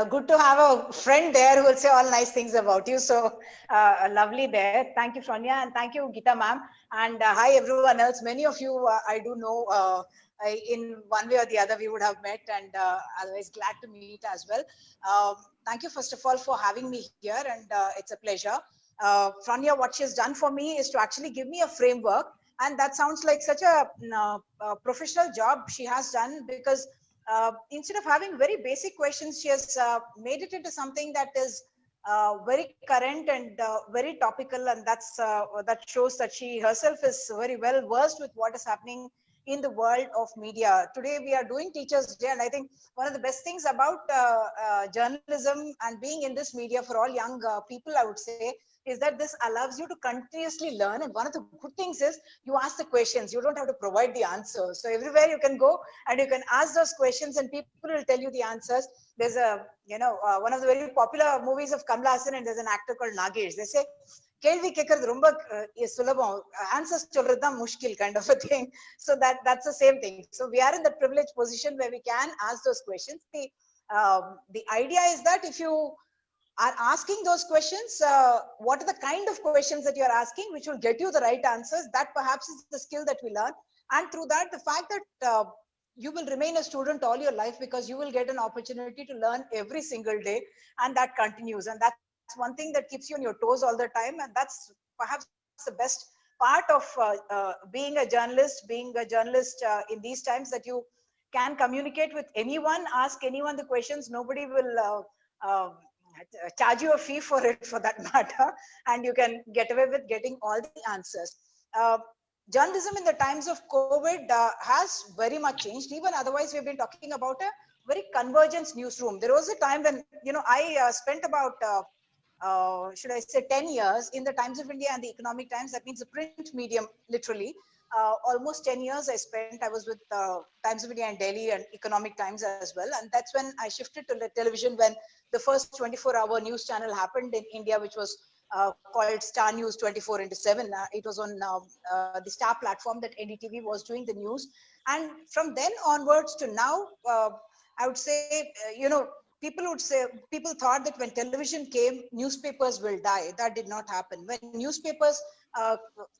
good to have a friend there who will say all nice things about you. So lovely there. Thank you, Sonia, and thank you, Geeta ma'am. And hi, everyone else. Many of you I do know in one way or the other we would have met, and otherwise glad to meet as well. Thank you, first of all, for having me here, and it's a pleasure. Sonia, what she has done for me is to actually give me a framework, and that sounds like such a professional job she has done, because instead of having very basic questions, she has made it into something that is very current and very topical, and that shows that she herself is very well versed with what is happening in the world of media. Today we are doing Teachers Day, and I think one of the best things about journalism and being in this media for all young people, I would say, is that this allows you to continuously learn. And one of the good things is you ask the questions, you don't have to provide the answers. So everywhere you can go and you can ask those questions and people will tell you the answers. There's a, one of the very popular movies of Kamala Hassan, and there's an actor called Nagesh. They say, கேள்வி கேட்கறது ரொம்ப சுலபம், answers சொல்றது தான் முஷ்கில், kind of a thing. So that's the same thing. So we are in the privileged position where we can ask those questions. The idea is that if you are asking those questions, what are the kind of questions that you are asking which will get you the right answers? That perhaps is the skill that we learn. And through that, the fact that you will remain a student all your life, because you will get an opportunity to learn every single day, and that continues. And that's one thing that keeps you on your toes all the time. And that's perhaps the best part of being a journalist in these times, that you can communicate with anyone, ask anyone the questions. Nobody will charge you a fee for it, for that matter, and you can get away with getting all the answers. Journalism in the times of COVID has very much changed. Even otherwise, we've been talking about a very convergence newsroom. There was a time when, I spent about, should I say, 10 years in the Times of India and the Economic Times. That means the print medium, literally. Almost 10 years I spent. I was with Times of India in Delhi and Economic Times as well. And that's when I shifted to the television, when the first 24-hour news channel happened in India, which was called Star News 24/7. It was on the Star platform that NDTV was doing the news. And from then onwards to now, I would say, people thought that when television came, newspapers will die. That did not happen. When newspapers uh,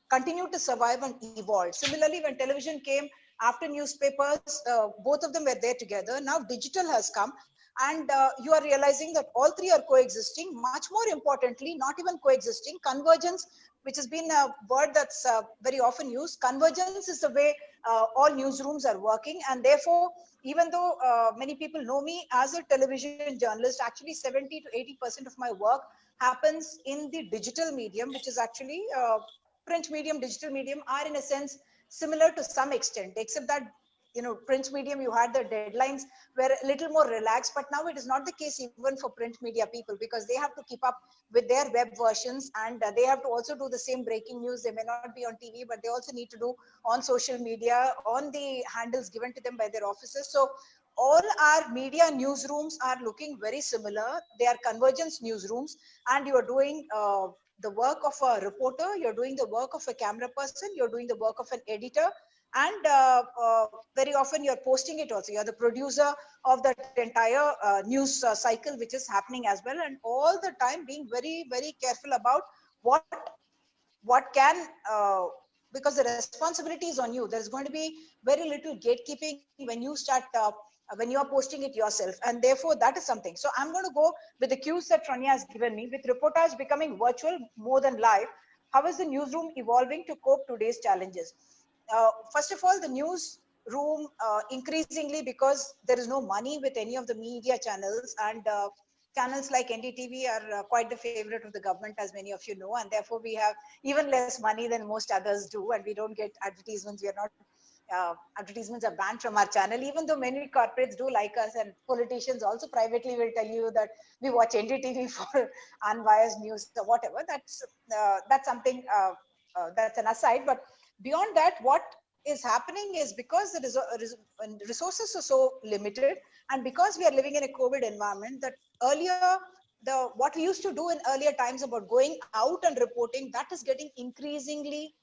continued to survive and evolve. Similarly, when television came after newspapers, both of them were there together. Now digital has come, and you are realizing that all three are coexisting. Much more importantly, not even coexisting, convergence, which has been a word that's very often used. Convergence is the way all newsrooms are working, and therefore, even though many people know me as a television journalist, actually 70 to 80% of my work happens in the digital medium, which is actually print medium, digital medium are in a sense similar to some extent, except that print medium, you had the deadlines were a little more relaxed, but now it is not the case even for print media people, because they have to keep up with their web versions, and they have to also do the same breaking news. They may not be on TV, but they also need to do on social media, on the handles given to them by their offices. So all our media newsrooms are looking very similar. They are convergence newsrooms, and you are doing the work of a reporter, you're doing the work of a camera person, you're doing the work of an editor, and very often you're posting it also. You're the producer of that entire news cycle which is happening as well, and all the time being very, very careful about what can because the responsibility is on you. There's going to be very little gatekeeping when you start when you are posting it yourself, and therefore that is something. So I'm going to go with the cues that Tranya has given me. With reportage becoming virtual more than live, how is the newsroom evolving to cope today's challenges? First of all, the newsroom increasingly, because there is no money with any of the media channels, and channels like NDTV are quite the favorite of the government, as many of you know, and therefore we have even less money than most others do, and we don't get advertisements. We are not advertisements are banned from our channel, even though many corporates do like us, and politicians also privately will tell you that we watch NDTV for unbiased news or whatever. That's something that's an aside. But beyond that, what is happening is, because the resources are so limited, and because we are living in a COVID environment, that earlier what we used to do in earlier times about going out and reporting, that is getting increasingly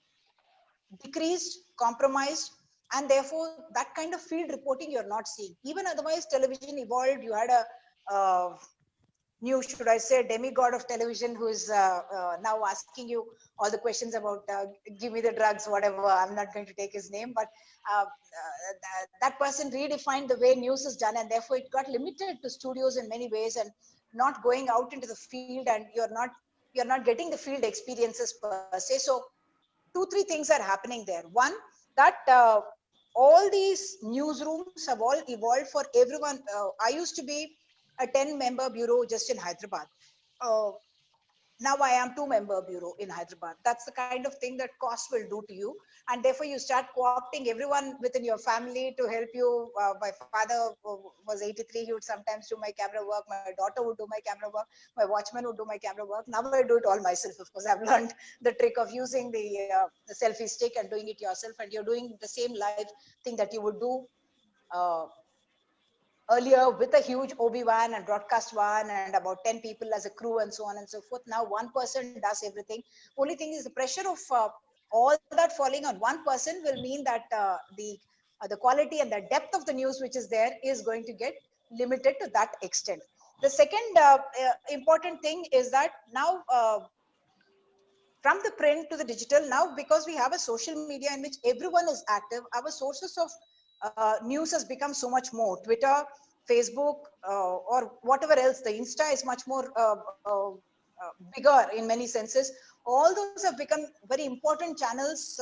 decreased, compromised, and therefore that kind of field reporting you're not seeing. Even otherwise, television evolved. You had a new, should I say, demigod of television, who is now asking you all the questions about give me the drugs, whatever. I'm not going to take his name, but that person redefined the way news is done, and therefore it got limited to studios in many ways, and not going out into the field, and you're not getting the field experiences per se. So two, three things are happening there. One, that all these newsrooms have all evolved for everyone. I used to be a 10-member bureau just in Hyderabad. Uh, Now I am 2-member bureau in Hyderabad. That's the kind of thing that cost will do to you. And therefore you start co-opting everyone within your family to help you. My father was 83. He would sometimes do my camera work. My daughter would do my camera work. My watchman would do my camera work. Now I do it all myself. Of course, I've learned the trick of using the selfie stick and doing it yourself. And you're doing the same live thing that you would do uh, earlier with a huge OB van and broadcast van and about 10 people as a crew and so on and so forth. Now one person does everything. Only thing is the pressure of all that falling on one person will mean that the quality and the depth of the news which is there is going to get limited to that extent. The second important thing is that now from the print to the digital, now because we have a social media in which everyone is active, our sources of news has become so much more. Twitter, Facebook, or whatever else, the Insta is much more bigger in many senses. All those have become very important channels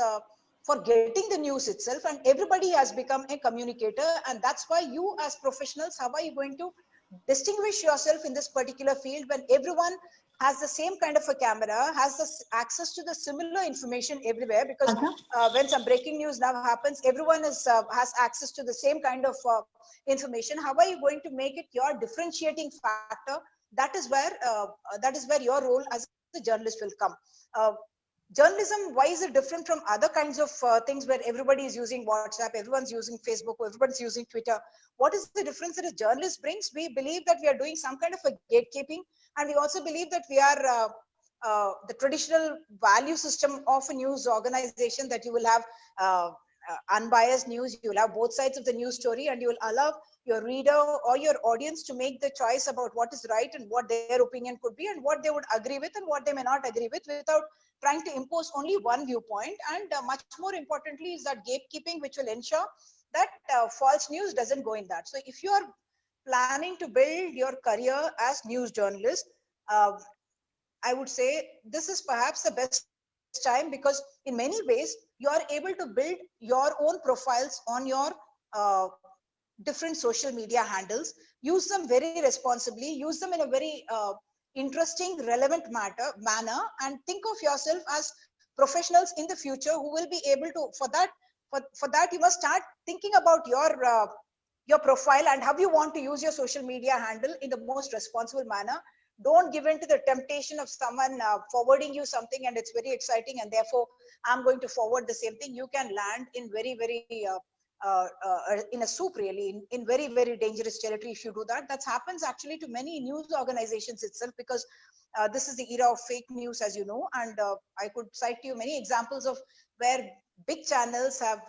for getting the news itself, and everybody has become a communicator. And that's why you as professionals, how are you going to distinguish yourself in this particular field when everyone has the same kind of a camera, has this access to the similar information everywhere? Because when some breaking news now happens, everyone is has access to the same kind of information. How are you going to make it your differentiating factor? That is where your role as a journalist will come. uh, Journalism, why is it different from other kinds of things where everybody is using WhatsApp, everyone's using Facebook, everyone's using Twitter? What is the difference that a journalist brings? We believe that we are doing some kind of a gatekeeping, and we also believe that we are the traditional value system of a news organization, that you will have unbiased news, you will have both sides of the news story, and you will allow your reader or your audience to make the choice about what is right and what their opinion could be and what they would agree with and what they may not agree with, without trying to impose only one viewpoint. And much more importantly is that gatekeeping, which will ensure that false news doesn't go in that. So if you are planning to build your career as news journalist, uh, I would say this is perhaps the best time, because in many ways you are able to build your own profiles on your uh, different social media handles. Use them very responsibly, use them in a very interesting, relevant manner, and think of yourself as professionals in the future who will be able to, for that you must start thinking about your profile and how you want to use your social media handle in the most responsible manner. Don't give in to the temptation of someone forwarding you something and it's very exciting and therefore I'm going to forward the same thing. You can land in very in a soup, really, in very dangerous territory if you do that. That happens actually to many news organizations itself, because this is the era of fake news, as you know. And I could cite to you many examples of where big channels have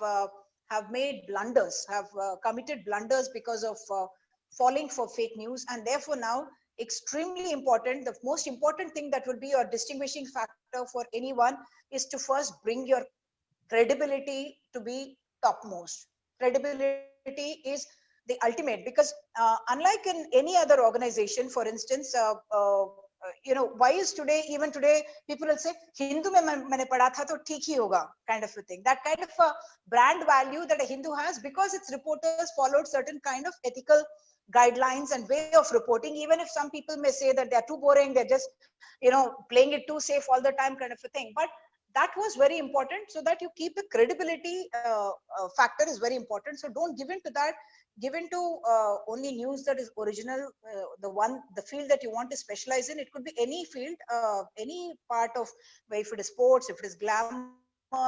made blunders, have committed blunders because of falling for fake news. And therefore now, extremely important, the most important thing that will be your distinguishing factor for anyone is to first bring your credibility to be topmost. Credibility is the ultimate, because unlike in any other organization, for instance, why is today, even today, people will say Hindu mein maine padha tha to theek hi hoga, kind of a thing. That kind of a brand value that a Hindu has, because its reporters followed certain kind of ethical guidelines and way of reporting. Even if some people may say that they're too boring, they're just playing it too safe all the time, kind of a thing. But that was very important, so that you keep the credibility factor is very important. So don't give in to that. Give in to only news that is original, the field that you want to specialize in. It could be any field, any part of, where, if it is sports, if it is glamour,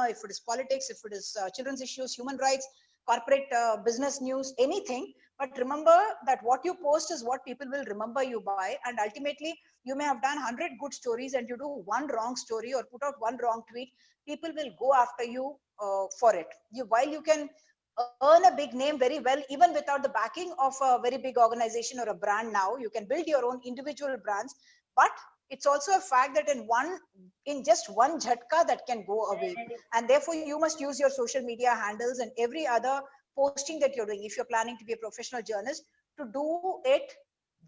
if it is politics, if it is children's issues, human rights, corporate business news, anything. But remember that what you post is what people will remember you by. And ultimately, you may have done 100 good stories and you do one wrong story or put out one wrong tweet, people will go after you for it. While you can earn a big name very well, even without the backing of a very big organization or a brand. Now you can build your own individual brands, but it's also a fact that in just one jhatka that can go away, and therefore you must use your social media handles and every other posting that you're doing, if you're planning to be a professional journalist, to do it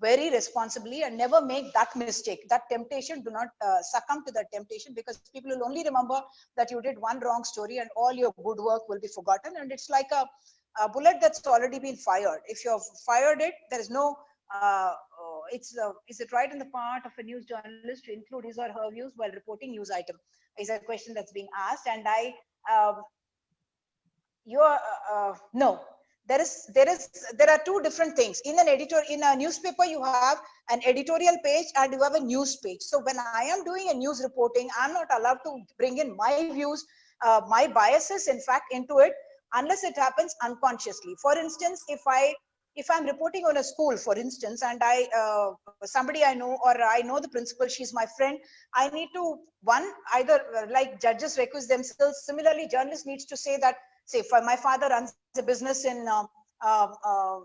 very responsibly and never make that mistake, that temptation. Do not succumb to that temptation, because people will only remember that you did one wrong story and all your good work will be forgotten. And it's like a bullet that's already been fired. If you've fired it, there is no is it right in the part of a news journalist to include his or her views while reporting news item, is a question that's being asked. And I you're no, there are two different things. In an editor, in a newspaper, you have an editorial page and you have a news page. So when I am doing a news reporting, I'm not allowed to bring in my views, my biases in fact into it, unless it happens unconsciously. For instance, if I'm reporting on a school, for instance, and I somebody I know, or I know the principal, she's my friend, I need to either like judges recuse themselves. Similarly, journalist needs to say that, say, for my father runs a business in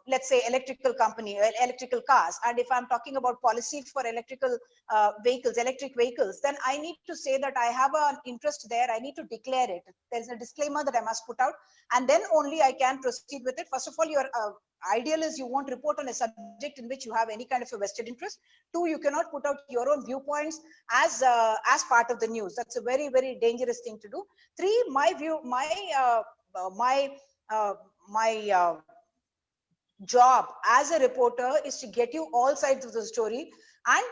let's say electrical company, electrical cars, and if I'm talking about policy for electrical vehicles, electric vehicles, then I need to say that I have an interest there. I need to declare it. There's a disclaimer that I must put out, and then only I can proceed with it. First of all, your ideal is you won't report on a subject in which you have any kind of a vested interest. Two, you cannot put out your own viewpoints as part of the news. That's a very, very dangerous thing to do. Three, my view, my job as a reporter is to get you all sides of the story, and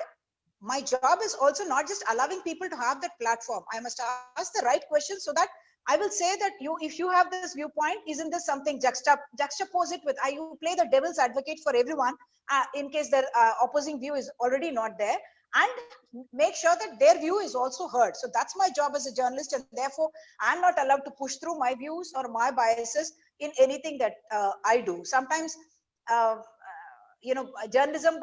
my job is also not just allowing people to have that platform. I must ask the right questions so that I will say that if you have this viewpoint, isn't this something, juxtapose it with, you play the devil's advocate for everyone in case their opposing view is already not there, and make sure that their view is also heard. So that's my job as a journalist, and therefore I'm not allowed to push through my views or my biases in anything that I do. Sometimes, journalism,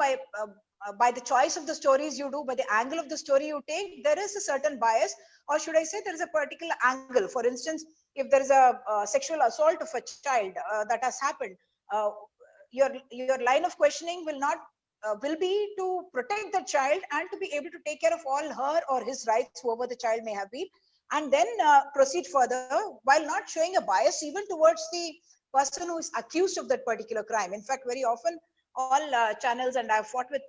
by the choice of the stories you do, by the angle of the story you take, there is a certain bias, or should I say there is a particular angle. For instance, if there is a sexual assault of a child that has happened, uh, your line of questioning will be to protect the child and to be able to take care of all her or his rights, whoever the child may have been, and then proceed further, while not showing a bias even towards the person who is accused of that particular crime. In fact, very often all channels, and I've fought with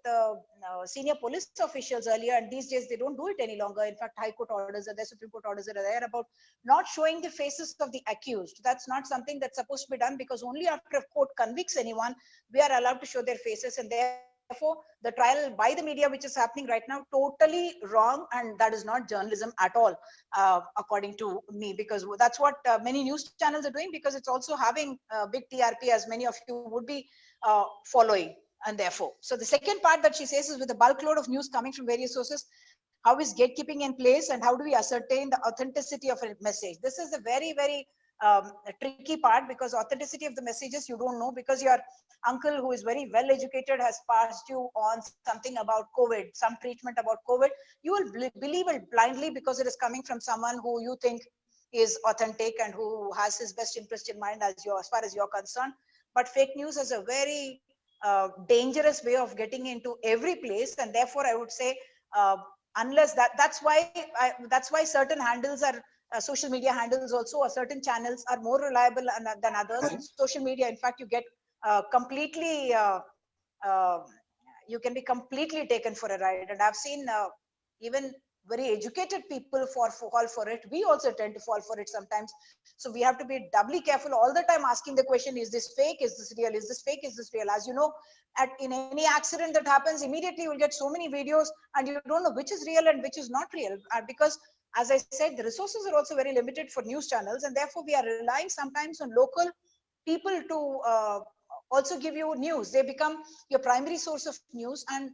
senior police officials earlier, and these days they don't do it any longer. In fact, high court orders are there, Supreme Court orders are there about not showing the faces of the accused. That's not something that's supposed to be done, because only after a court convicts anyone, we are allowed to show their faces. And therefore, the trial by the media, which is happening right now, totally wrong, and that is not journalism at all, according to me, because that's what many news channels are doing, because it's also having big TRP, as many of you would be following. And therefore, so the second part that she says is, with the bulk load of news coming from various sources, how is gatekeeping in place, and how do we ascertain the authenticity of a message? This is a very, very tricky part, because authenticity of the messages you don't know, because your uncle who is very well educated has passed you on something about COVID, some treatment about COVID. You will believe it blindly because it is coming from someone who you think is authentic and who has his best interest in mind as far as you're concerned. But fake news is a very dangerous way of getting into every place, and therefore I would say, unless that's why certain handles are social media handles also, or certain channels are more reliable than others. Social media, in fact, you get completely uh, you can be completely taken for a ride, and I've seen even very educated people fall for it. We also tend to fall for it sometimes. So we have to be doubly careful all the time, asking the question, is this fake, is this real, is this fake, is this real? As you know, in any accident that happens, immediately you will get so many videos, and you don't know which is real and which is not real, because, as I said, the resources are also very limited for news channels, and therefore we are relying sometimes on local people to also give you news. They become your primary source of news, and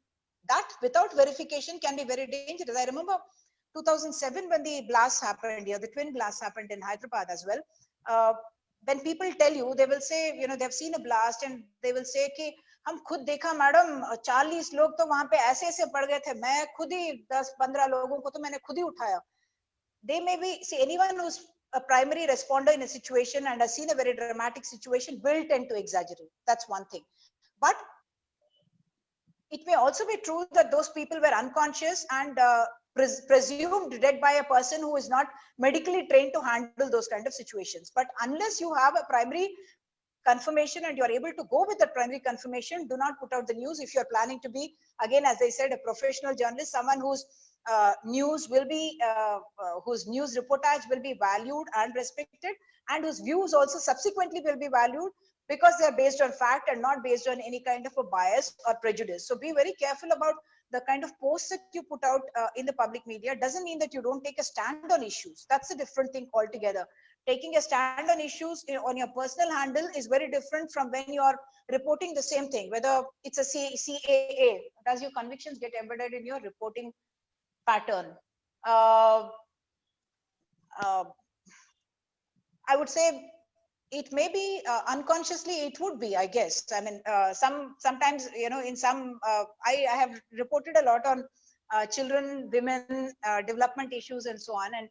that without verification can be very dangerous. I remember 2007 when the blast happened here, the twin blast happened in Hyderabad as well. When people tell you, they will say, they've seen a blast, and they will say कि हम खुद देखा madam, 40 लोग तो वहां पे ऐसे ऐसे पड़ गए थे, मैं खुद ही 10-15 लोगों को तो मैंने खुद ही उठाया. They may be, see, anyone who's a primary responder in a situation and has seen a very dramatic situation will tend to exaggerate. That's one thing. But it may also be true that those people were unconscious and presumed dead by a person who is not medically trained to handle those kind of situations. But unless you have a primary confirmation and you're able to go with that primary confirmation, do not put out the news. If you're planning to be, again, as I said, a professional journalist, someone whose news will be, whose news reportage will be valued and respected, and whose views also subsequently will be valued, because they are based on fact and not based on any kind of a bias or prejudice. So be very careful about the kind of posts that you put out in the public media. Doesn't mean that you don't take a stand on issues. That's a different thing altogether. Taking a stand on issues on your personal handle is very different from when you are reporting the same thing, whether it's a CAA. Does your convictions get embedded in your reporting pattern? I would say it may be unconsciously, it would be, I guess. I mean, sometimes, you know, in some, I have reported a lot on children, women, development issues and so on. And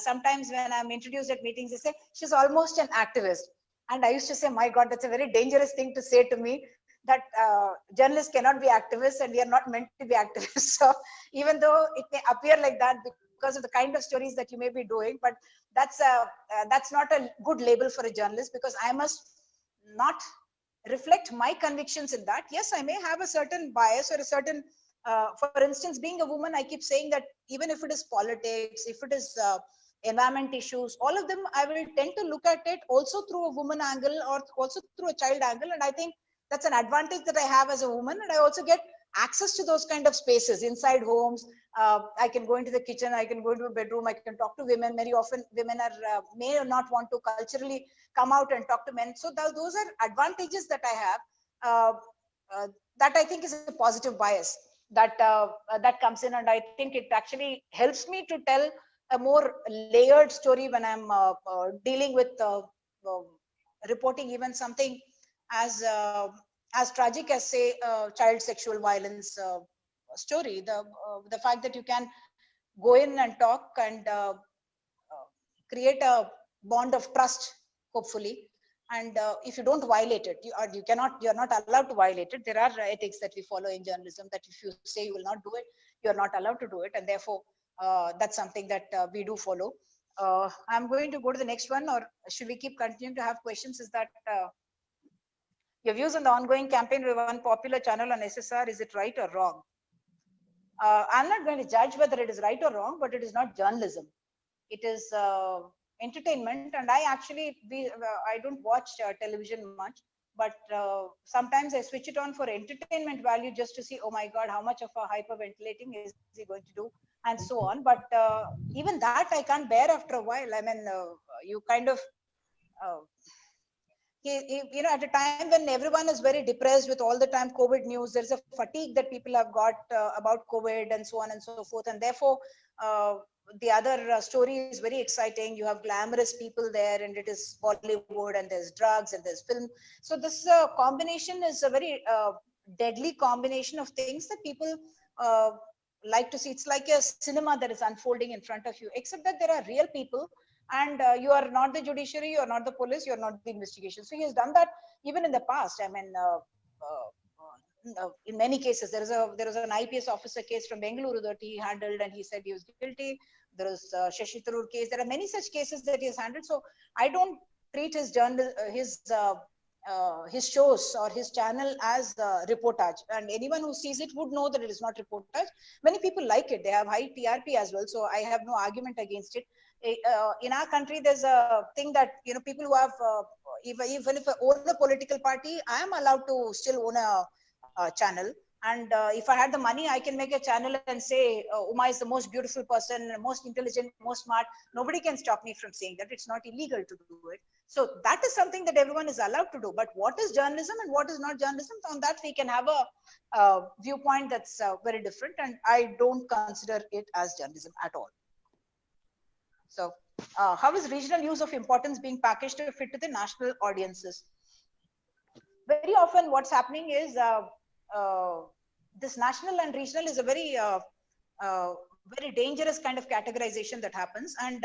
sometimes when I'm introduced at meetings, they say, she's almost an activist. And I used to say, my God, that's a very dangerous thing to say to me, that journalists cannot be activists and we are not meant to be activists. So even though it may appear like that because of the kind of stories that you may be doing, but that's not a good label for a journalist, because I must not reflect my convictions in that. Yes, I may have a certain bias or a certain, for instance, being a woman, I keep saying that even if it is politics, if it is environment issues, all of them, I will tend to look at it also through a woman angle or also through a child angle. And I think that's an advantage that I have as a woman. And I also get access to those kind of spaces inside homes. I can go into the kitchen, I can go into a bedroom, I can talk to women. Very often women are may not want to culturally come out and talk to men. So those are advantages that I have, that I think is a positive bias that that comes in. And I think it actually helps me to tell a more layered story when I'm dealing with reporting even something as tragic as, say, child sexual violence story. The fact that you can go in and talk and create a bond of trust, hopefully. And if you don't violate it, you're not allowed to violate it. There are ethics that we follow in journalism, that if you say you will not do it, you're not allowed to do it. And therefore, that's something that we do follow. I'm going to go to the next one, or should we keep continuing to have questions? Is that your views on the ongoing campaign with one popular channel on SSR, is it right or wrong? I'm not going to judge whether it is right or wrong, but it is not journalism. It is entertainment. And I actually, I don't watch television much, but sometimes I switch it on for entertainment value, just to see, oh my God, how much of a hyperventilating is he going to do, and so on. But even that I can't bear after a while. I mean, you kind of, you know, at a time when everyone is very depressed with all the time COVID news, there's a fatigue that people have got about COVID and so on and so forth. And therefore, the other story is very exciting. You have glamorous people there, and it is Bollywood, and there's drugs, and there's film. So this combination is a very deadly combination of things that people like to see. It's like a cinema that is unfolding in front of you, except that there are real people. And you are not the judiciary, you are not the police, you are not the investigation. So he has done that even in the past. I mean, in many cases, there was an IPS officer case from Bengaluru that he handled, and he said he was guilty. There is a Shashi Tharoor case. There are many such cases that he has handled. So I don't treat his journal, his shows or his channel as reportage. And anyone who sees it would know that it is not reportage. Many people like it. They have high TRP as well. So I have no argument against it. In our country, there's a thing that, you know, people who have, even if I own a political party, I am allowed to still own a channel. And if I had the money, I can make a channel and say, Uma is the most beautiful person, most intelligent, most smart. Nobody can stop me from saying that. It's not illegal to do it. So that is something that everyone is allowed to do. But what is journalism and what is not journalism? On that, we can have a viewpoint that's very different. And I don't consider it as journalism at all. So how is regional news of importance being packaged to fit to the national audiences? Very often what's happening is this national and regional is a very, very dangerous kind of categorization that happens. And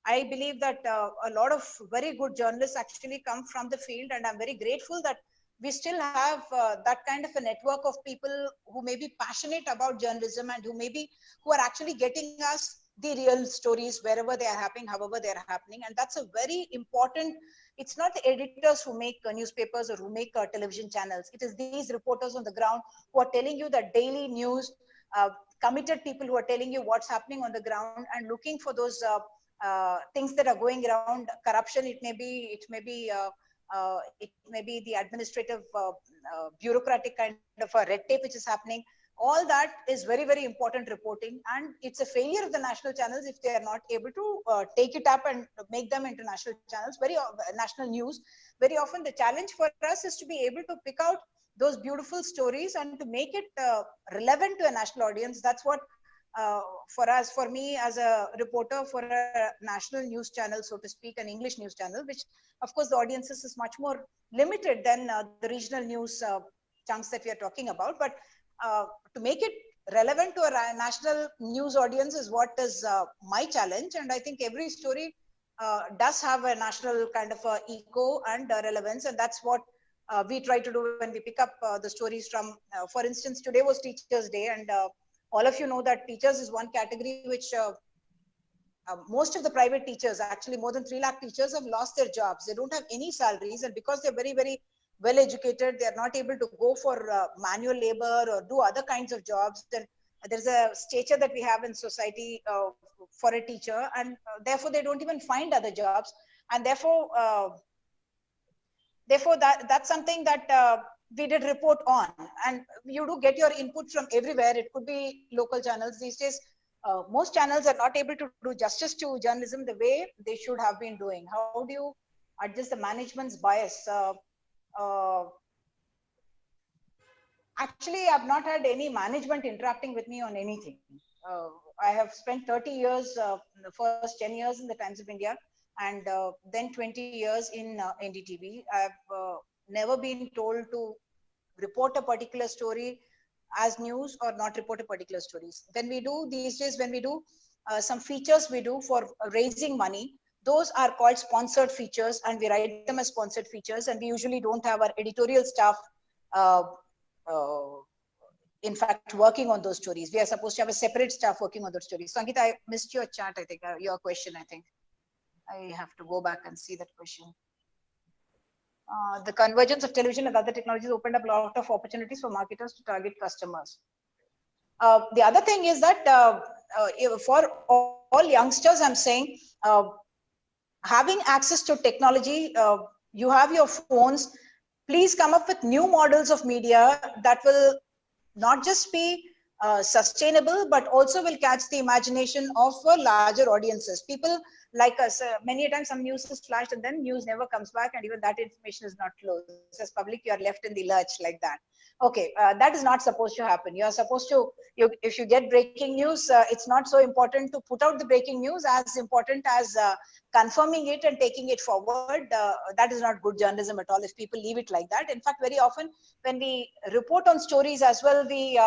I believe that a lot of very good journalists actually come from the field, and I'm very grateful that we still have that kind of a network of people who may be passionate about journalism and who are actually getting us the real stories wherever they are happening, however they are happening. And that's a very important. It's not the editors who make newspapers or who make television channels. It is these reporters on the ground who are telling you the daily news, committed people who are telling you what's happening on the ground and looking for those things that are going around. Corruption, it may be the administrative bureaucratic kind of a red tape which is happening. All that is very, very important reporting, and it's a failure of the national channels if they are not able to take it up and make them into national channels, national news. Very often the challenge for us is to be able to pick out those beautiful stories and to make it relevant to a national audience. That's what for me as a reporter for a national news channel, so to speak, an English news channel, which of course the audiences is much more limited than the regional news chunks that we are talking about. But to make it relevant to a national news audience is what is my challenge. And I think every story does have a national kind of echo and relevance. And that's what we try to do when we pick up the stories from, for instance, today was Teachers' Day, and all of you know that teachers is one category which most of the private teachers, actually more than 3 lakh teachers, have lost their jobs. They don't have any salaries, and because they're very, very well educated, they're not able to go for manual labor or do other kinds of jobs. Then there's a stature that we have in society for a teacher, and therefore they don't even find other jobs. And therefore that's something that we did report on. And you do get your input from everywhere. It could be local channels. These days, most channels are not able to do justice to journalism the way they should have been doing. How do you adjust the management's bias? Actually, I've not had any management interacting with me on anything. I have spent 30 years, the first 10 years in the Times of India, and then 20 years in NDTV. I've never been told to report a particular story as news or not report a particular stories. When we do these days, when we do some features we do for raising money, those are called sponsored features, and we write them as sponsored features. And we usually don't have our editorial staff uh, in fact working on those stories. We are supposed to have a separate staff working on those stories. Sangeeta, I missed your chat, I think, your question. I think I have to go back and see that question. The convergence of television and other technologies opened up a lot of opportunities for marketers to target customers. The other thing is that for all youngsters, I'm saying, having access to technology, you have your phones, please come up with new models of media that will not just be sustainable, but also will catch the imagination of larger audiences. People like us, many a times some news is flashed and then news never comes back, and even that information is not closed. As public, you are left in the lurch like that. Okay, that is not supposed to happen. You are supposed to, if you get breaking news, it's not so important to put out the breaking news as important as confirming it and taking it forward. That is not good journalism at all if people leave it like that. In fact, very often when we report on stories as well, we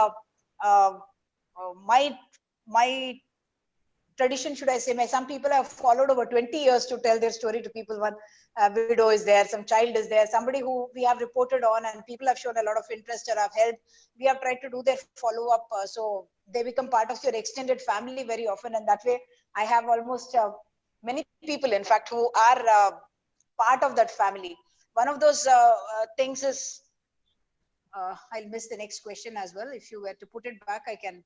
my tradition, should I say, some people have followed over 20 years to tell their story to people. One widow is there, some child is there, somebody who we have reported on, and people have shown a lot of interest or have helped. We have tried to do their follow-up, so they become part of your extended family very often. And that way, I have almost many people, in fact, who are part of that family. One of those things is, I'll miss the next question as well. If you were to put it back, I can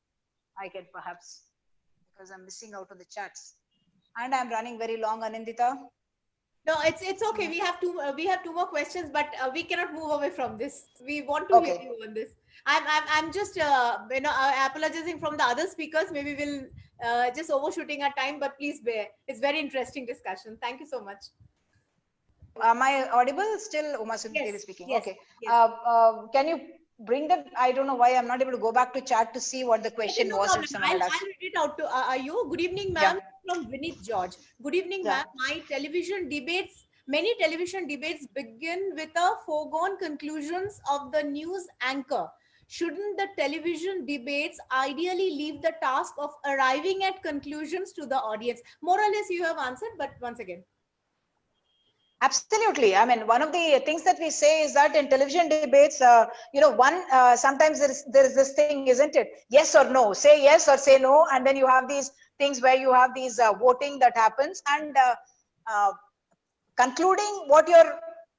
perhaps, because I'm missing out on the chats, and I'm running very long, Anindita. No, it's okay. We have two more questions, but we cannot move away from this. We want to hear you on this. I'm just apologizing from the other speakers. Maybe we'll just overshooting our time, but please bear. It's very interesting discussion. Thank you so much. Am I audible still? Uma Sundevi Yes, speaking. yes, Okay. yes. Can you bring that? I don't know why I'm not able to go back to chat to see what the question Okay, no was. problem. If someone had asked. I'll read it out to you. Good evening, Yeah. ma'am, from Vinith George. Good evening, Yeah. ma'am. Many television debates begin with a foregone conclusions of the news anchor. shouldn't the television debates ideally leave the task of arriving at conclusions to the audience? More or less, you have answered, but once again. Absolutely. I mean, one of the things that we say is that in television debates, sometimes there is this thing, isn't it? Yes or no. Say yes or say no, and then you have these things where you have these voting that happens, and uh, concluding what your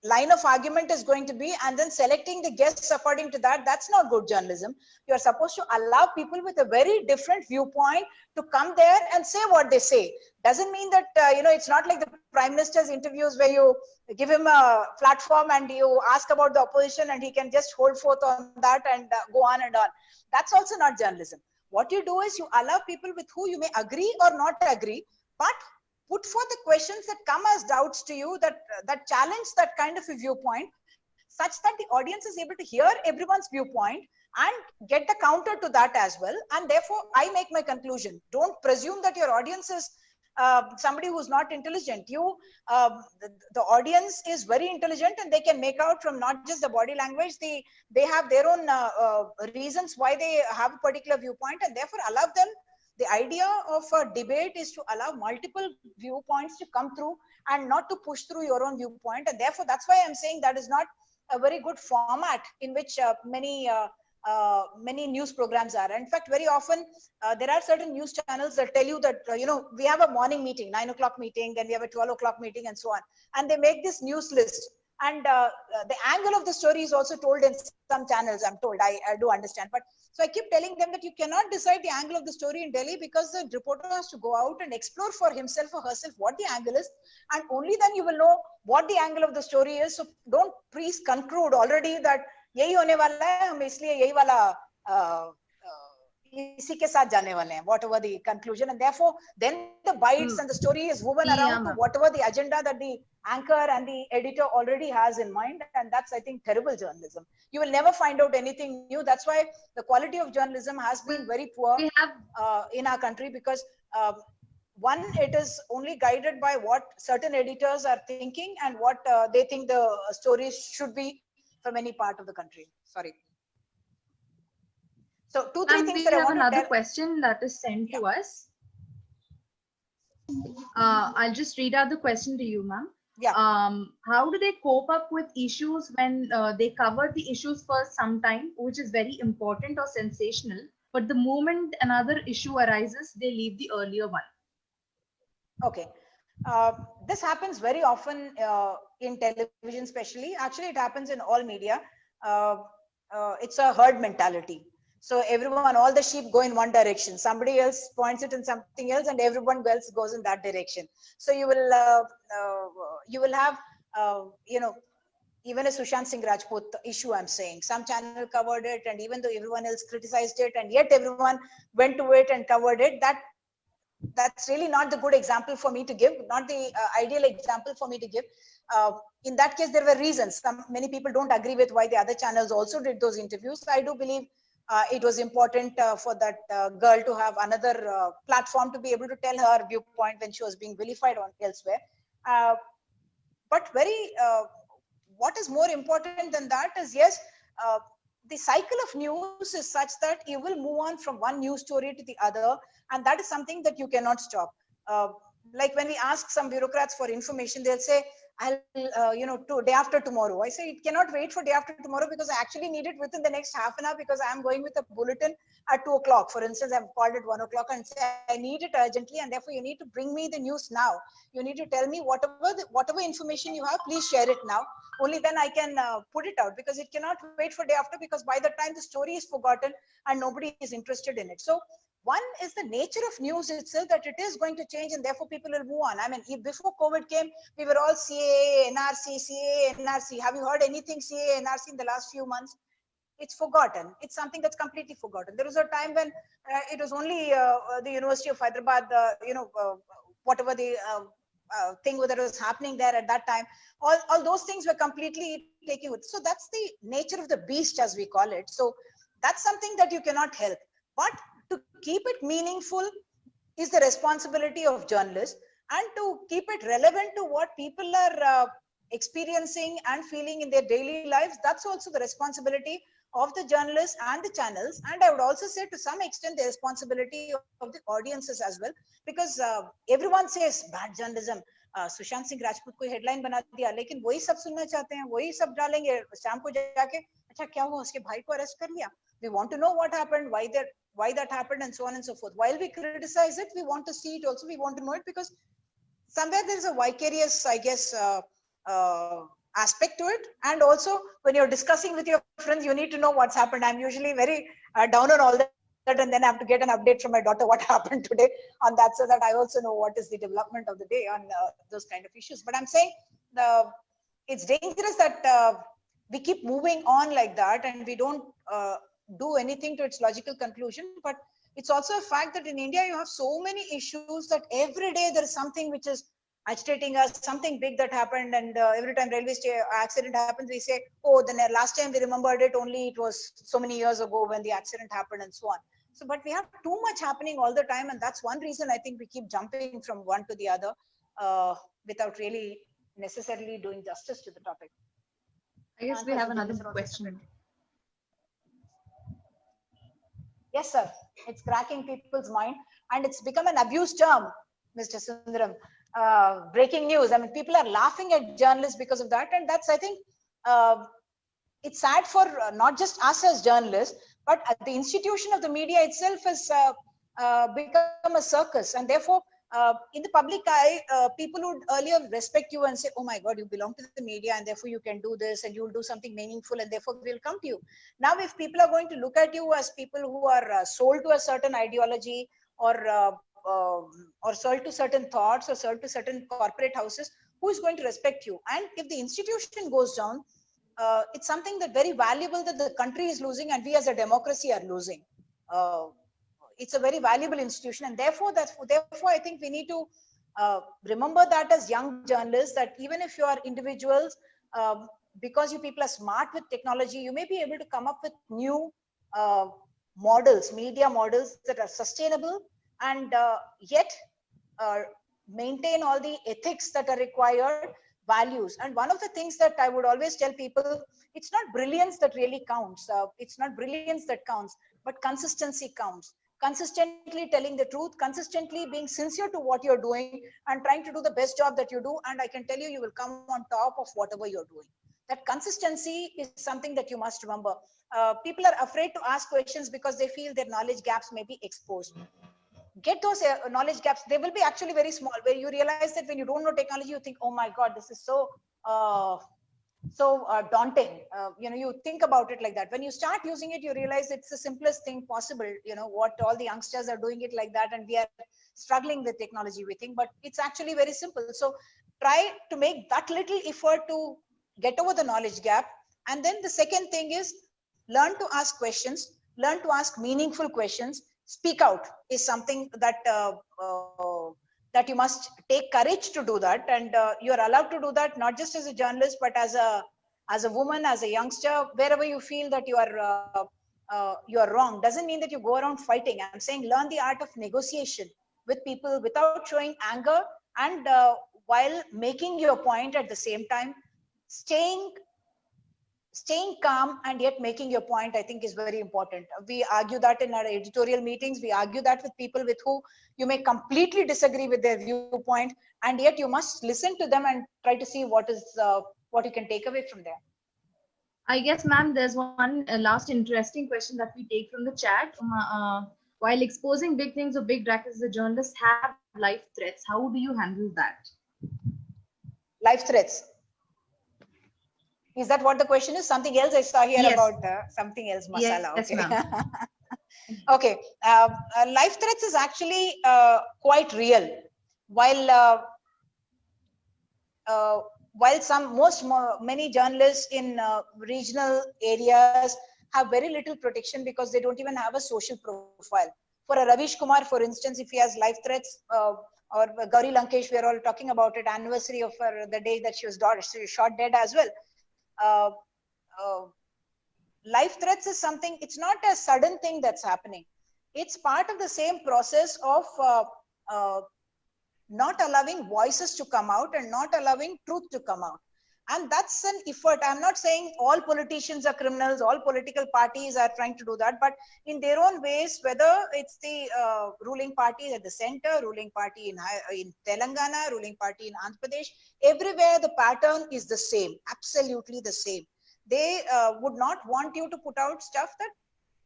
line of argument is going to be and then selecting the guests according to that. That's not good journalism. You're supposed to allow people with a very different viewpoint to come there and say what they say. Doesn't mean that it's not like the prime minister's interviews where you give him a platform and you ask about the opposition and he can just hold forth on that and go on and on. That's also not journalism. What you do is you allow people with who you may agree or not agree, but put forth the questions that come as doubts to you, that challenge that kind of a viewpoint, such that the audience is able to hear everyone's viewpoint and get the counter to that as well. And therefore, I make my conclusion. Don't presume that your audience is somebody who's not intelligent. The audience is very intelligent, and they can make out from not just the body language. They have their own reasons why they have a particular viewpoint, and therefore allow them. The idea of a debate is to allow multiple viewpoints to come through and not to push through your own viewpoint. And therefore, that's why I'm saying that is not a very good format in which many news programs are. In fact, very often there are certain news channels that tell you that, we have a morning meeting, 9 o'clock meeting, then we have a 12 o'clock meeting and so on. And they make this news list. And the angle of the story is also told in some channels, I'm told. I do understand. But so I keep telling them that you cannot decide the angle of the story in Delhi, because the reporter has to go out and explore for himself or herself what the angle is. And only then you will know what the angle of the story is. So don't please conclude already that यही होने वाला है, हम इसलिए यही वाला इसी के साथ जाने वाले हैं, whatever the conclusion. And therefore then the bites and the story is woven around to whatever the agenda that the anchor and the editor already has in mind. And that's, I think, terrible journalism. You will never find out anything new. That's why the quality of journalism has been very poor in our country, because one, it is only guided by what certain editors are thinking and what they think the stories should be from any part of the country. Sorry. So 2-3 things that I want to tell. Another question that is sent to us. I'll just read out the question to you, ma'am. Yeah. How do they cope up with issues when they cover the issues for some time, which is very important or sensational, but the moment another issue arises, they leave the earlier one? Okay. This happens very often in television, especially. Actually, it happens in all media. It's a herd mentality. So everyone, all the sheep go in one direction. Somebody else points it in something else, and everyone else goes in that direction. So you will have, even a Sushant Singh Rajput issue, I'm saying. Some channel covered it, and even though everyone else criticized it, and yet everyone went to it and covered it, that's really not the good example for me to give, not the ideal example for me to give. In that case, there were reasons. Many people don't agree with why the other channels also did those interviews. I do believe it was important for that girl to have another platform to be able to tell her viewpoint when she was being vilified on elsewhere. But what is more important than that is, yes, the cycle of news is such that you will move on from one news story to the other, and that is something that you cannot stop. Like when we ask some bureaucrats for information, they'll say, I'll, day after tomorrow. I say, it cannot wait for day after tomorrow, because I actually need it within the next half an hour, because I'm going with a bulletin at 2 o'clock. For instance, I've called at 1 o'clock and say, I need it urgently, and therefore you need to bring me the news now. You need to tell me whatever information you have, please share it now. Only then I can put it out, because it cannot wait for day after, because by the time the story is forgotten and nobody is interested in it. So one is the nature of news itself, that it is going to change, and therefore people will move on. I mean, before COVID came, we were all CAA, NRC, CAA, NRC. Have you heard anything CAA, NRC in the last few months? It's forgotten. It's something that's completely forgotten. There was a time when it was only the University of Hyderabad, whatever the thing that was happening there at that time, all those things were completely taking with. So that's the nature of the beast, as we call it. So that's something that you cannot help. But to keep it meaningful is the responsibility of journalists, and to keep it relevant to what people are experiencing and feeling in their daily lives, that's also the responsibility of the journalists and the channels, and I would also say to some extent the responsibility of the audiences as well, because everyone says bad journalism, Sushant Singh Rajput को headline बना दिया, लेकिन वही सब सुनना चाहते हैं, वही सब डालेंगे शाम को जाके, अच्छा क्या हुआ, उसके भाई को अरेस्ट कर लिया. We want to know what happened, why that happened, and so on and so forth. While we criticize it, we want to see it also, we want to know it, because somewhere there is a vicarious, I guess, aspect to it. And also when you're discussing with your friends, you need to know what's happened. I'm usually very down on all that, and then I have to get an update from my daughter what happened today on that, so that I also know what is the development of the day on those kind of issues. But I'm saying it's dangerous that we keep moving on like that, and we don't do anything to its logical conclusion. But it's also a fact that in India you have so many issues that every day there is something which is agitating us, something big that happened, and every time railway accident happens, we say, oh, the last time we remembered it, only it was so many years ago when the accident happened, and so on. So, but we have too much happening all the time, and that's one reason I think we keep jumping from one to the other without really necessarily doing justice to the topic. I guess we have another question. Yes, sir. It's cracking people's mind, and it's become an abused term, Mr. Sundaram. Breaking news. I mean, people are laughing at journalists because of that, and that's, I think, it's sad for not just us as journalists, but the institution of the media itself has become a circus, and therefore, in the public eye, people would earlier respect you and say, oh my God, you belong to the media, and therefore you can do this, and you'll do something meaningful, and therefore we'll come to you. Now, if people are going to look at you as people who are sold to a certain ideology, or sold to certain thoughts, or sold to certain corporate houses, who is going to respect you? And if the institution goes down, it's something that very valuable that the country is losing, and we as a democracy are losing. It's a very valuable institution, and therefore I think we need to remember that as young journalists, that even if you are individuals, because you people are smart with technology, you may be able to come up with new models, media models that are sustainable, and yet maintain all the ethics that are required, values. And one of the things that I would always tell people, it's not brilliance that really counts. It's not brilliance that counts, but consistency counts. Consistently telling the truth, consistently being sincere to what you're doing, and trying to do the best job that you do. And I can tell you, you will come on top of whatever you're doing. That consistency is something that you must remember. People are afraid to ask questions because they feel their knowledge gaps may be exposed. Get those knowledge gaps. They will be actually very small, where you realize that when you don't know technology, you think, oh my God, this is so daunting. You think about it like that. When you start using it, you realize it's the simplest thing possible. What all the youngsters are doing it like that, and we are struggling with technology, we think, but it's actually very simple. So try to make that little effort to get over the knowledge gap. And then the second thing is, learn to ask questions, learn to ask meaningful questions. Speak out is something that that you must take courage to do that, and you are allowed to do that, not just as a journalist, but as a woman, as a youngster, wherever you feel that you are wrong. Doesn't mean that you go around fighting. I'm saying learn the art of negotiation with people without showing anger, and while making your point at the same time, staying calm and yet making your point, I think, is very important. We argue that in our editorial meetings. We argue that with people with who you may completely disagree with their viewpoint, and yet you must listen to them and try to see what you can take away from there. I guess, ma'am, there's one last interesting question that we take from the chat. While exposing big things or big rackets, the journalists have life threats. How do you handle that? Life threats. Is that what the question is? Something else I saw here. Yes. About something else, masala. Yes, okay. Ma'am. Okay. Life threats is actually quite real. While many journalists in regional areas have very little protection because they don't even have a social profile. For a Ravish Kumar, for instance, if he has life threats, or Gauri Lankesh, we are all talking about it, anniversary of the day that she was shot dead as well. Life threats is something, it's not a sudden thing that's happening. It's part of the same process of not allowing voices to come out and not allowing truth to come out. And that's an effort. I'm not saying all politicians are criminals, all political parties are trying to do that, but in their own ways, whether it's the ruling party at the center, ruling party in Telangana, ruling party in Andhra Pradesh, everywhere the pattern is the same, absolutely the same. They would not want you to put out stuff that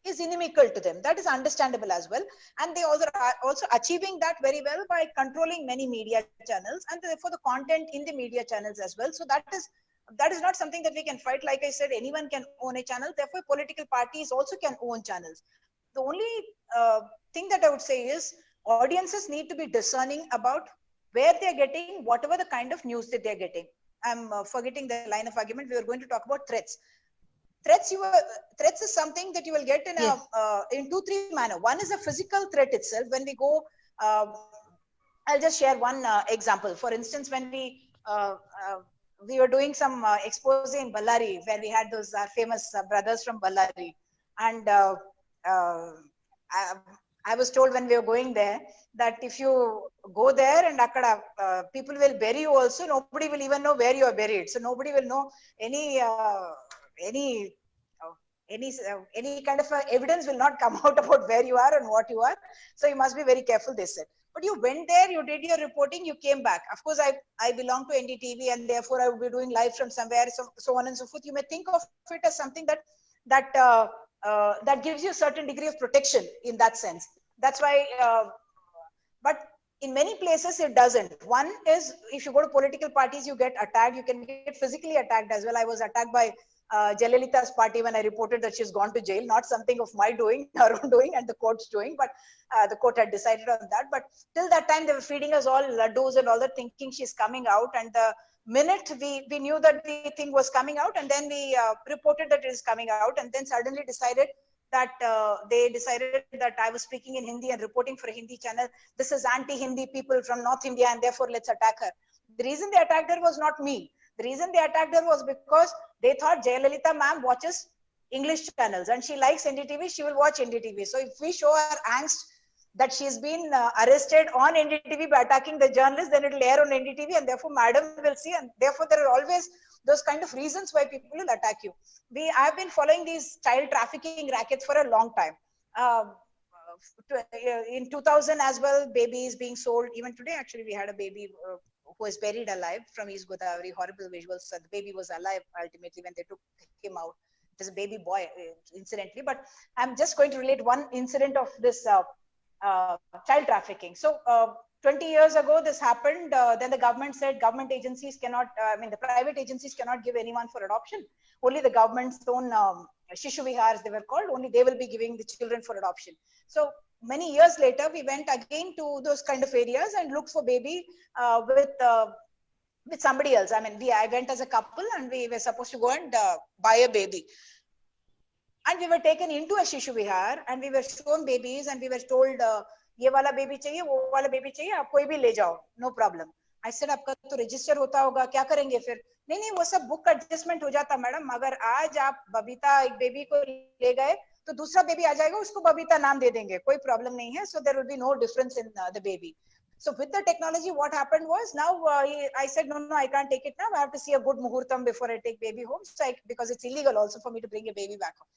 is inimical to them. That is understandable as well. And they also are also achieving that very well by controlling many media channels and therefore the content in the media channels as well. So that is not something that we can fight. Like I said, anyone can own a channel. Therefore, political parties also can own channels. The only thing that I would say is audiences need to be discerning about where they're getting whatever the kind of news that they're getting. I'm forgetting the line of argument. We were going to talk about threats. Threats is something that you will get in Yes. in 2-3 manner. One is a physical threat itself. When we go, I'll just share one example. For instance, when we were doing some expose in Ballari, where we had those famous brothers from Ballari, and I was told when we were going there that if you go there and akkada, people will bury you also, nobody will even know where you are buried. So nobody will know any any any kind of evidence will not come out about where you are and what you are. So you must be very careful, they said. But you went there, you did your reporting, you came back. Of course, I belong to NDTV and therefore I will be doing live from somewhere, so on and so forth. You may think of it as something that gives you a certain degree of protection in that sense. That's why, but in many places it doesn't. One is if you go to political parties, you get attacked. You can get physically attacked as well. I was attacked by Jayalalitha's party when I reported that she's gone to jail, not something of my doing, her own doing and the court's doing, but the court had decided on that. But till that time, they were feeding us all laddus and all that, thinking she's coming out. And the minute we knew that the thing was coming out, and then we reported that it is coming out, and then suddenly decided that they decided that I was speaking in Hindi and reporting for a Hindi channel. This is anti-Hindi people from North India, and therefore let's attack her. The reason they attacked her was not me. The reason they attacked her was because they thought Jayalalitha ma'am watches English channels and she likes NDTV, she will watch NDTV. So if we show her angst that she's been arrested on NDTV by attacking the journalist, then it will air on NDTV and therefore madam will see, and therefore there are always those kind of reasons why people will attack you. I've been following these child trafficking rackets for a long time. In 2000 as well, babies being sold. Even today, actually, we had a baby who was buried alive from East Godavari. Horrible visuals. So the baby was alive ultimately when they took him out. It was a baby boy, incidentally. But I'm just going to relate one incident of this child trafficking. So 20 years ago, this happened. Then the government said government agencies cannot, the private agencies cannot give anyone for adoption. Only the government's own Shishu Vihars, they were called, only they will be giving the children for adoption. So many years later, we went again to those kind of areas and looked for baby with somebody else. I went as a couple and we were supposed to go and buy a baby. And we were taken into a Shishu Vihar and we were shown babies and we were told, ये वाला baby चाहिए, वो वाला baby चाहिए, आप कोई भी ले जाओ, no problem. I said, आपका तो register होता होगा, क्या करेंगे फिर? नहीं, वो सब book adjustment हो जाता मैडम. अगर आज आप बबीता एक बेबी को ले गए, तो दूसरा बेबी आ जाएगा, उसको बबीता नाम दे देंगे, कोई problem नहीं है. So there will be no difference in the baby. So with the technology, what happened was now I said, no, I can't take it now. I have to see a good muhurtam before I take baby home. So because it's illegal also for me to bring a baby back home.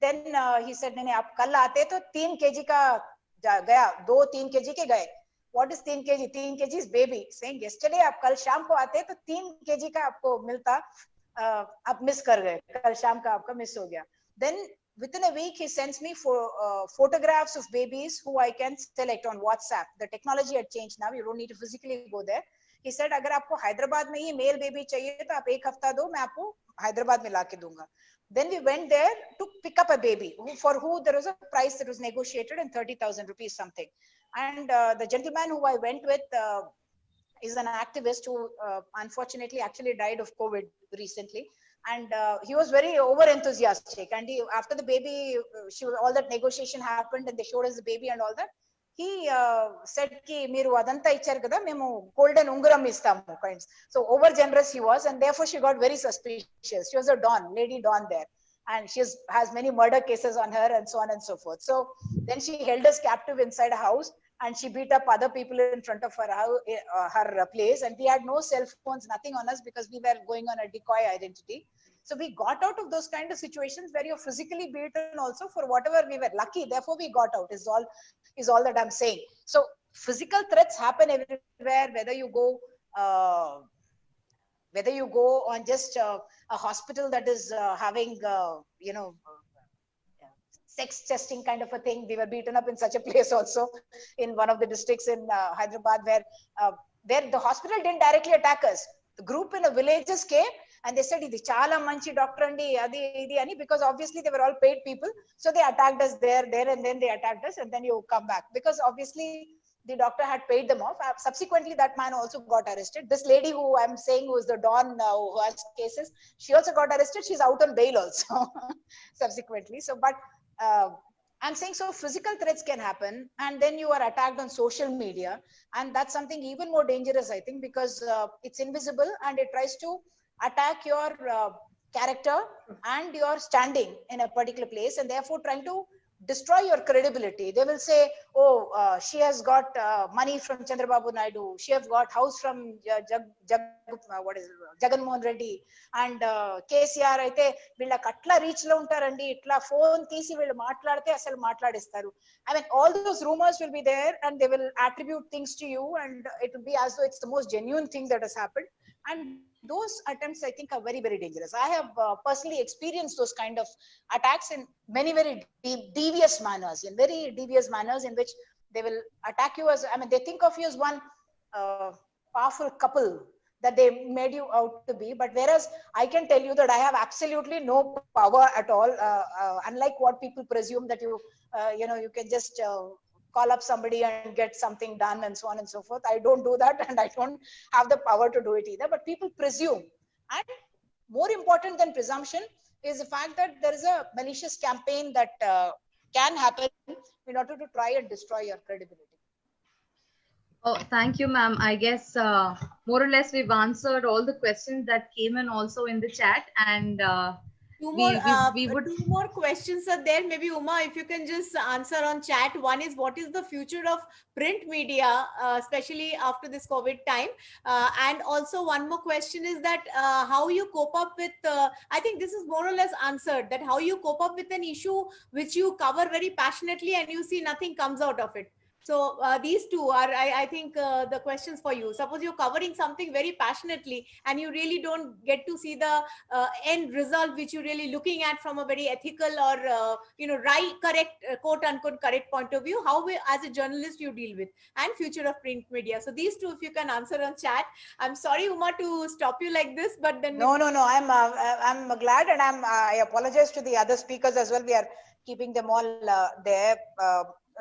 Then he said, नहीं, आप कल आते तो 3 kg का गया, 2-3 kg के गए. What is 3 kg? 3 kg is baby. Saying yesterday आप कल शाम को आते तो 3 kg का आपको मिलता, आप मिस कर गए, कल शाम का आपका मिस हो गया. Then within a week he sends me for photographs of babies who I can select on WhatsApp. The technology had changed now. You don't need to physically go there. He said, अगर आपको हैदराबाद में ही male baby चाहिए तो आप 1 हफ्ता दो, मैं आपको हैदराबाद में लाके दूंगा. Then we went there to pick up a baby for who there was a price that was negotiated in 30,000 rupees something. And the gentleman who I went with is an activist who unfortunately actually died of COVID recently. And he was very over enthusiastic. And after the baby, all that negotiation happened and they showed us the baby and all that. He said ki meeru adanta icharu kada, memu golden ungaram istamu kinds. So over generous he was, and therefore she got very suspicious. She was a Don, Lady Don there, and she has many murder cases on her and so on and so forth. So then she held us captive inside a house. and she beat up other people in front of her place, and we had no cell phones, nothing on us, because we were going on a decoy identity. So we got out of those kind of situations where you're physically beaten also for whatever. We were lucky, therefore we got out, is all that I'm saying. So physical threats happen everywhere, whether you go on just a hospital that is having sex testing kind of a thing. We were beaten up in such a place also in one of the districts in Hyderabad, where the hospital didn't directly attack us. The group in the villages came and they said, "Idi chala manchi doctor andi, adi idi ani," because obviously they were all paid people. So they attacked us there, and then they attacked us, and then you come back, because obviously the doctor had paid them off. Subsequently, that man also got arrested. This lady who I'm saying, who is the Don who has cases, she also got arrested. She's out on bail also subsequently. So, but I'm saying, so physical threats can happen, and then you are attacked on social media, and that's something even more dangerous, I think, because it's invisible and it tries to attack your character and your standing in a particular place, and therefore trying to destroy your credibility. They will say, "Oh, she has got money from Chandrababu Naidu. She has got house from Jagan Mohan Reddy, and KCR అయితే వీళ్ళకి అట్లా reach లో ఉంటారండి, ఇట్లా phone తీసి వీళ్ళు మాట్లాడితే అసలు మాట్లాడిస్తారు." I mean, all those rumors will be there, and they will attribute things to you, and it will be as though it's the most genuine thing that has happened. And those attempts, I think, are very, very dangerous. I have personally experienced those kind of attacks in many very devious manners, in which they will attack you as, I mean, they think of you as one powerful couple that they made you out to be. But whereas I can tell you that I have absolutely no power at all, unlike what people presume, that you can just call up somebody and get something done and so on and so forth. I don't do that, and I don't have the power to do it either, but people presume. And more important than presumption is the fact that there is a malicious campaign that can happen in order to try and destroy your credibility. Oh, thank you, ma'am. I guess more or less we've answered all the questions that came in also in the chat, and two more questions are there. Maybe Uma, if you can just answer on chat. One is, what is the future of print media, especially after this COVID time? And also one more question is that how you cope up with, I think this is more or less answered, that how you cope up with an issue which you cover very passionately and you see nothing comes out of it. So these two are, I think, the questions for you. Suppose you're covering something very passionately and you really don't get to see the end result which you're really looking at from a very ethical or right, correct, quote unquote correct point of view. How as a journalist you deal with, and future of print media. So these two, if you can answer on chat. I'm sorry, Uma, to stop you like this, but then no. I'm glad, and I apologize to the other speakers as well. We are keeping them all there.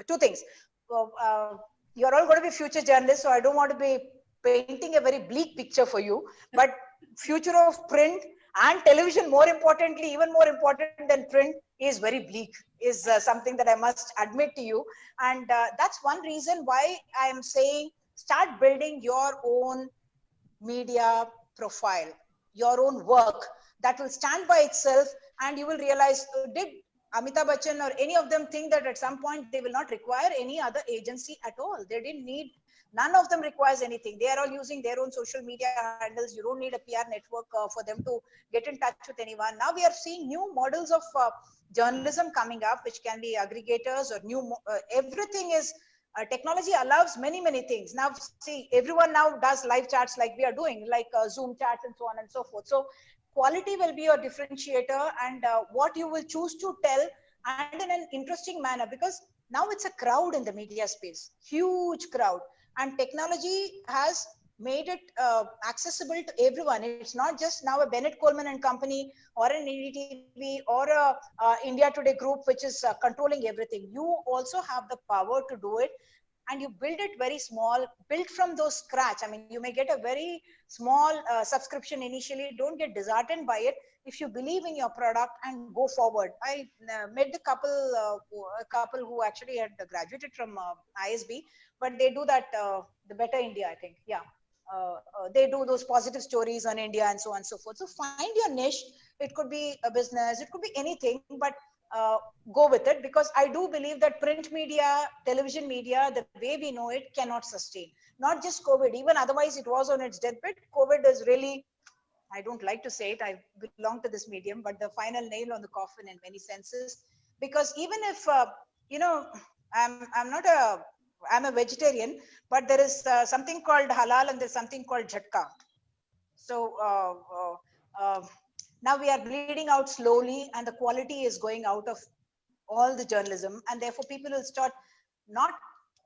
Two things. You're all going to be future journalists, so I don't want to be painting a very bleak picture for you, but future of print and television, more importantly, even more important than print, is very bleak, is something that I must admit to you. And that's one reason why I am saying, start building your own media profile, your own work that will stand by itself, and you will realize, did Amitabh Bachchan or any of them think that at some point they will not require any other agency at all? They didn't need, none of them requires anything. They are all using their own social media handles. You don't need a PR network for them to get in touch with anyone. Now we are seeing new models of journalism coming up, which can be aggregators or everything is, technology allows many, many things. Now see, everyone now does live chats like we are doing, like Zoom chats and so on and so forth. So quality will be your differentiator, and what you will choose to tell, and in an interesting manner, because now it's a crowd in the media space, huge crowd, and technology has made it accessible to everyone. It's not just now a Bennett Coleman and Company or an NDTV or a India Today group which is controlling everything. You also have the power to do it, and you build it very small, built from those scratch. I mean, you may get a very small subscription initially. Don't get disheartened by it. If you believe in your product and go forward. I met a couple who actually had graduated from ISB, but they do that, the Better India, I think. Yeah. They do those positive stories on India and so on and so forth. So find your niche. It could be a business, it could be anything, but go with it, because I do believe that print media, television media, the way we know it cannot sustain. Not just COVID, even otherwise it was on its deathbed. COVID is really, I don't like to say it, I belong to this medium, but the final nail on the coffin in many senses. Because even if, you know, I'm not a, I'm a vegetarian, but there is something called halal and there's something called jhatka. So now we are bleeding out slowly and the quality is going out of all the journalism, and therefore people will start not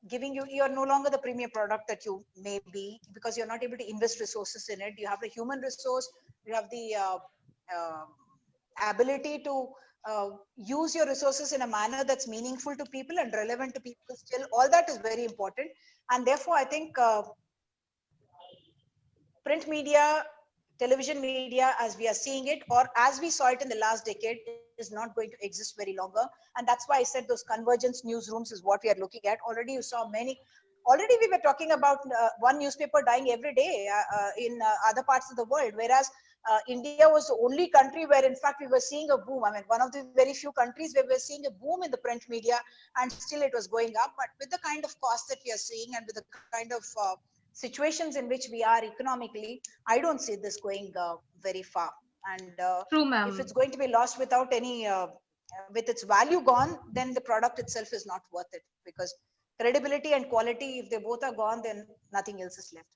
giving you, you're no longer the premier product that you may be, because you're not able to invest resources in it. You have the human resource, you have the uh, ability to use your resources in a manner that's meaningful to people and relevant to people still. All that is very important, and therefore I think print media, television media, as we are seeing it, or as we saw it in the last decade, is not going to exist very longer. And that's why I said those convergence newsrooms is what we are looking at. Already you saw many. Already we were talking about one newspaper dying every day in other parts of the world, whereas India was the only country where, in fact, we were seeing a boom. I mean, one of the very few countries where we were seeing a boom in the print media, and still it was going up. But with the kind of cost that we are seeing and with the kind of situations in which we are economically, I don't see this going very far. And True, if ma'am. it's going to be lost without any, with its value gone, then the product itself is not worth it, because credibility and quality, if they both are gone, then nothing else is left.